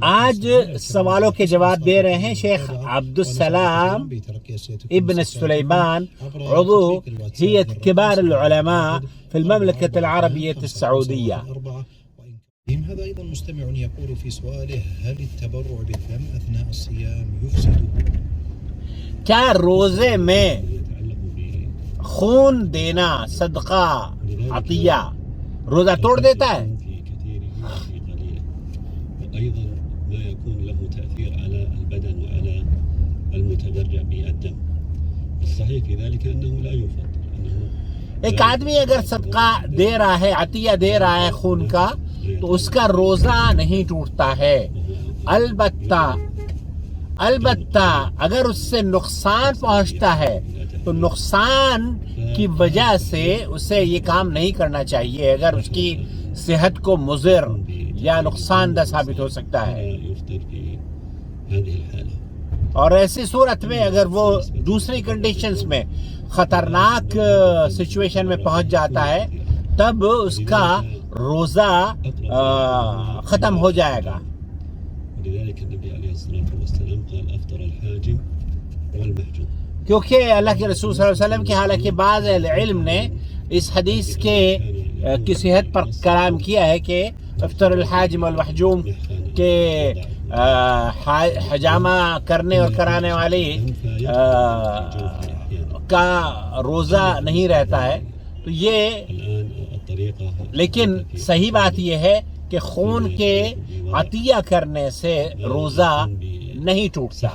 آج سوالوں کے جواب دے رہے ہیں شیخ عبدالسلام ابن سليمان عضو هيئة كبار العلماء في المملكة العربية السعودية. هذا أيضا مستمع يقول في سؤاله: هل التبرع بالدم أثناء الصيام يفسد؟ کیا روزے میں خون دینا صدقہ عطیہ روزہ توڑ دیتا ہے؟ أيضا ما يكون له تأثير على البدن وعلى المتبرع بالدم. الصحيح في ذلك أنه لا يفضل. ایک آدمی اگر صدقہ دے رہا ہے عطیہ دے رہا ہے خون کا تو اس کا روزہ نہیں ٹوٹتا ہے، البتہ اگر اس سے نقصان پہنچتا ہے تو نقصان کی وجہ سے اسے یہ کام نہیں کرنا چاہیے، اگر اس کی صحت کو مضر یا نقصان دہ ثابت ہو سکتا ہے. اور ایسی صورت میں اگر وہ دوسری کنڈیشنز میں خطرناک سچویشن میں پہنچ جاتا ہے تب اس کا روزہ ختم ہو جائے گا. کیونکہ اللہ کے رسول صلی اللہ علیہ وسلم کے حالانکہ بعض علم نے اس حدیث کی صحت پر کلام کیا ہے کہ افطر الحاجم والمحجوم کے حجامہ کرنے اور کرانے والی کا روزہ نہیں رہتا ہے. تو لیکن صحیح بات یہ ہے کہ خون کے عطیہ کرنے سے روزہ نہیں ٹوٹتا.